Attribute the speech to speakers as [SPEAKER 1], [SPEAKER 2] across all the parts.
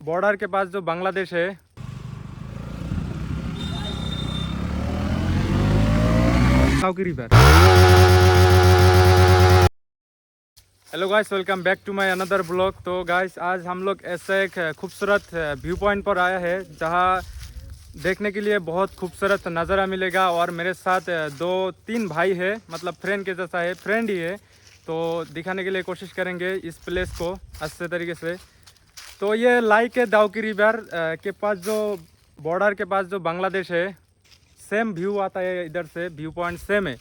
[SPEAKER 1] Border के पास जो बांग्लादेश है, hello guys, welcome back to my another blog. तो गाइस आज हम लोग ऐसे एक खूबसूरत व्यू पॉइंट पर आया है जहां देखने के लिए बहुत खूबसूरत नज़ारा मिलेगा। और मेरे साथ दो तीन भाई है, मतलब फ्रेंड के जैसा है, फ्रेंड ही है। तो दिखाने के लिए कोशिश करेंगे इस प्लेस को अच्छे तरीके से। तो ये लाइक है दाउकी रिवर के पास जो बॉर्डर के पास जो बांग्लादेश है, सेम व्यू आता है इधर से, व्यू पॉइंट सेम है।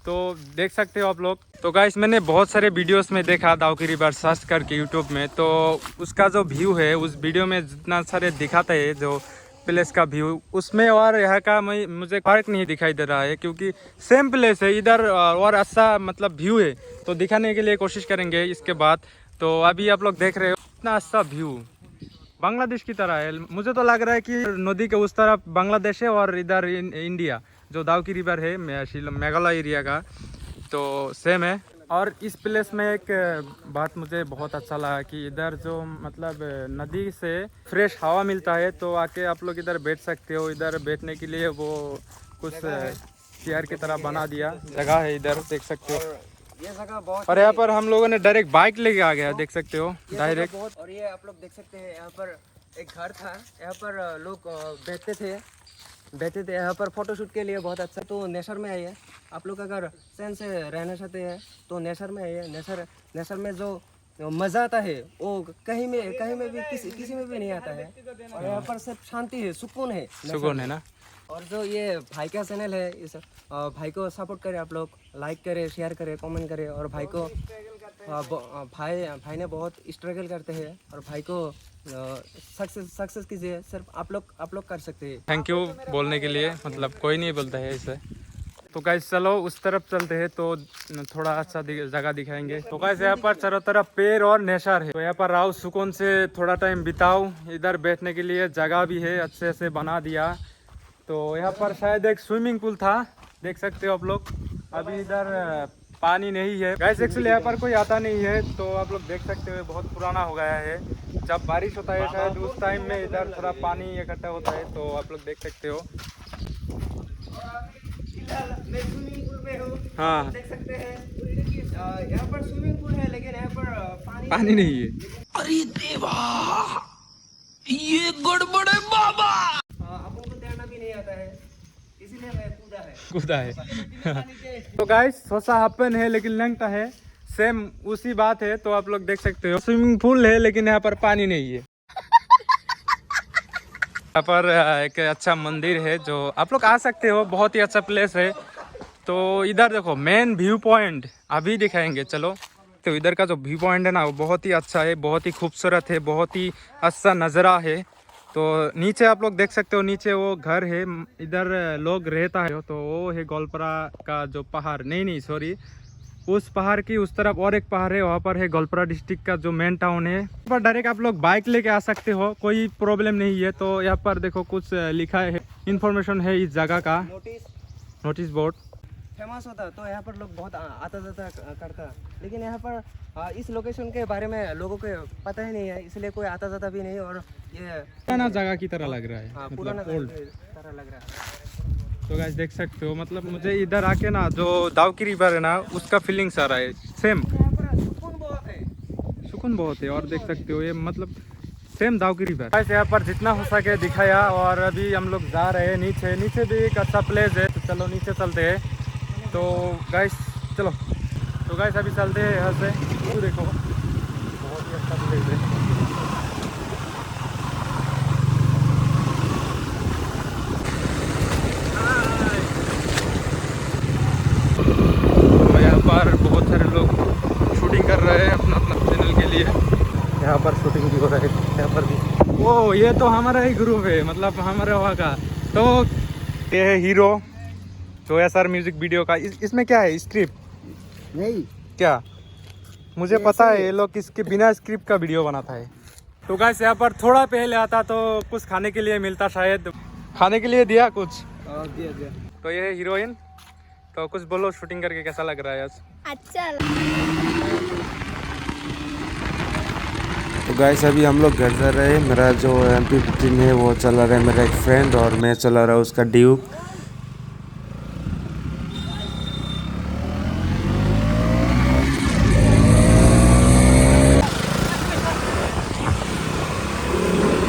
[SPEAKER 1] तो देख सकते हो आप लोग। तो गाइस मैंने बहुत सारे वीडियोस में देखा दाउकी रिवर सर्च करके यूट्यूब में, तो उसका जो व्यू है उस वीडियो में जितना सारे दिखाते हैं जो प्लेस का व्यू, उसमें और यहाँ का मुझे फर्क नहीं दिखाई दे रहा है, क्योंकि सेम प्लेस है इधर और अच्छा मतलब व्यू है। तो दिखाने के लिए कोशिश करेंगे इसके बाद। तो अभी आप लोग देख रहे हो इतना अच्छा व्यू बांग्लादेश की तरह है। मुझे तो लग रहा है कि नदी के उस तरफ बांग्लादेश है और इधर इंडिया जो दाउकी रिवर है मेघालय एरिया का, तो सेम है। और इस प्लेस में एक बात मुझे बहुत अच्छा लगा कि इधर जो मतलब नदी से फ्रेश हवा मिलता है। तो आके आप लोग इधर बैठ सकते हो। इधर बैठने के लिए वो कुछ चेयर की तरह बना दिया जगह है, इधर देख सकते हो।
[SPEAKER 2] ये जगह बहुत,
[SPEAKER 1] और यहाँ पर हम लोगों ने डायरेक्ट बाइक लेके आ गया, देख सकते हो डायरेक्ट।
[SPEAKER 2] और ये आप लोग देख सकते हैं, यहाँ पर एक घर था, यहाँ पर लोग बैठते थे यहाँ पर फोटोशूट के लिए। बहुत अच्छा। तो नेचर में आइए, आप लोग अगर चैन से रहना चाहते हैं तो नेचर में आइए। नेचर में जो मज़ा आता है वो कहीं में भी किसी में भी नहीं आता है। और यहाँ पर सिर्फ शांति है, सुकून है
[SPEAKER 1] ना।
[SPEAKER 2] और जो ये भाई का चैनल है, इस भाई को सपोर्ट करें, आप लोग लाइक करें, शेयर करें, कमेंट करें। और भाई को भाई ने बहुत स्ट्रगल करते हैं और भाई को सक्सेस कीजिए। सिर्फ आप लोग कर सकते हैं।
[SPEAKER 1] थैंक यू बोलने के लिए, मतलब कोई नहीं बोलता है इसे। तो गाइस चलो उस तरफ चलते हैं, तो थोड़ा अच्छा जगह दिखाएंगे। तो गाइस यहाँ पर चारों तरफ पेड़ और नेचर है, तो यहाँ पर आओ, सुकून से थोड़ा टाइम बिताओ। इधर बैठने के लिए जगह भी है, अच्छे से बना दिया। तो यहाँ पर शायद एक स्विमिंग पूल था, देख सकते हो आप लोग। अभी इधर पानी नहीं है गाइस, एक्चुअली यहाँ पर कोई आता नहीं है। तो आप लोग देख सकते हो बहुत पुराना हो गया है। जब बारिश होता है शायद उस टाइम में इधर थोड़ा पानी इकट्ठा होता है, तो आप लोग देख सकते हो।
[SPEAKER 2] मैं स्विमिंग पूल में हूँ,
[SPEAKER 1] हाँ
[SPEAKER 2] देख सकते हैं। यहाँ पर स्विमिंग पूल है लेकिन यहाँ पर
[SPEAKER 1] पानी नहीं है।
[SPEAKER 3] अरे देवा, ये गड़बड़ है बाबा।
[SPEAKER 2] अपन को तैरना भी नहीं आता है, इसीलिए मैं
[SPEAKER 1] कूदा है। तो गाइस सोसा हाफन है लेकिन लंगटा है, सेम उसी बात है। तो आप लोग देख सकते हो स्विमिंग पूल है लेकिन यहाँ पर पानी नहीं है। यहाँ पर एक अच्छा मंदिर है जो आप लोग आ सकते हो, बहुत ही अच्छा प्लेस है। तो इधर देखो मेन व्यू पॉइंट अभी दिखाएंगे, चलो। तो इधर का जो व्यू पॉइंट है ना वो बहुत ही अच्छा है, बहुत ही खूबसूरत है, बहुत ही अच्छा नज़ारा है। तो नीचे आप लोग देख सकते हो, नीचे वो घर है, इधर लोग रहता है। तो वो है गोलपरा का जो पहाड़, नहीं सॉरी, उस पहाड़ की उस तरफ और एक पहाड़ है, वहाँ पर है गोलपरा डिस्ट्रिक्ट का जो मेन टाउन है। पर डायरेक्ट आप लोग बाइक लेके आ सकते हो, कोई प्रॉब्लम नहीं है। तो यहाँ पर देखो कुछ लिखा है, इंफॉर्मेशन है इस जगह का, नोटिस बोर्ड
[SPEAKER 2] फेमस होता। तो यहाँ पर लोग बहुत आता जाता करता, लेकिन यहाँ पर इस लोकेशन के बारे में लोगों को पता ही नहीं है, इसलिए कोई आता जाता भी नहीं। और ये
[SPEAKER 1] पुराना जगह की तरह लग रहा है,
[SPEAKER 2] पुराना
[SPEAKER 1] मतलब ओल्ड
[SPEAKER 2] तरह लग रहा है।
[SPEAKER 1] तो गाइस देख सकते हो, मतलब मुझे इधर आके ना जो दाउकी रिवर है ना उसका फीलिंग्स आ रहा है सेम।
[SPEAKER 2] यहाँ पर सुकून बहुत है
[SPEAKER 1] और देख सकते हो ये मतलब सेम दाउकी रिवर। गाइस यहाँ पर जितना हो सके दिखाया। और अभी हम लोग जा रहे हैं नीचे भी एक अच्छा प्लेस है, तो चलो नीचे चलते हैं। तो गाइस चलो, तो गाइस अभी चलते हैं यहाँ से। वो देखो बहुत ही अच्छा प्लेस है। तो यहाँ पर बहुत सारे लोग शूटिंग कर रहे हैं अपना चैनल के लिए। यहाँ पर शूटिंग भी हो रहा है, यहाँ पर भी। वो ये तो हमारा ही ग्रुप है, मतलब हमारे वहाँ का। तो ये है हीरो जो SR म्यूजिक वीडियो का। इसमें क्या है, स्क्रिप्ट
[SPEAKER 2] नहीं
[SPEAKER 1] क्या? मुझे पता है ये लोग इसके बिना स्क्रिप्ट का वीडियो बनाता है। तो गाइस यहाँ पर थोड़ा पहले आता तो कुछ खाने के लिए मिलता, शायद खाने के लिए दिया कुछ।
[SPEAKER 2] दिया।
[SPEAKER 1] तो ये है हीरोइन। तो कुछ बोलो, शूटिंग करके कैसा लग रहा है आज?
[SPEAKER 4] अच्छा।
[SPEAKER 1] तो
[SPEAKER 4] गाइस अभी हम लोग घर जा रहे हैं। मेरा जो MP15 है वो चला रहा है मेरा एक फ्रेंड, और मैं चला रहा हूँ उसका ड्यूक।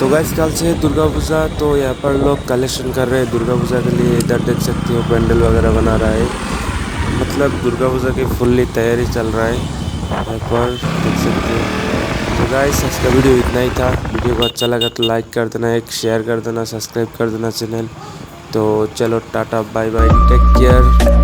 [SPEAKER 4] तो गाइस कल से दुर्गा पूजा, तो यहाँ पर लोग कलेक्शन कर रहे हैं दुर्गा पूजा के लिए। इधर देख सकते हो पेंडल वगैरह बना रहा है, मतलब दुर्गा पूजा की फुल्ली तैयारी चल रहा है यहाँ पर, देख सकते हो। तो गाइस आज का वीडियो इतना ही था। वीडियो को अच्छा लगा तो लाइक कर देना, एक शेयर कर देना, सब्सक्राइब कर देना चैनल। तो चलो tata bye bye, take care.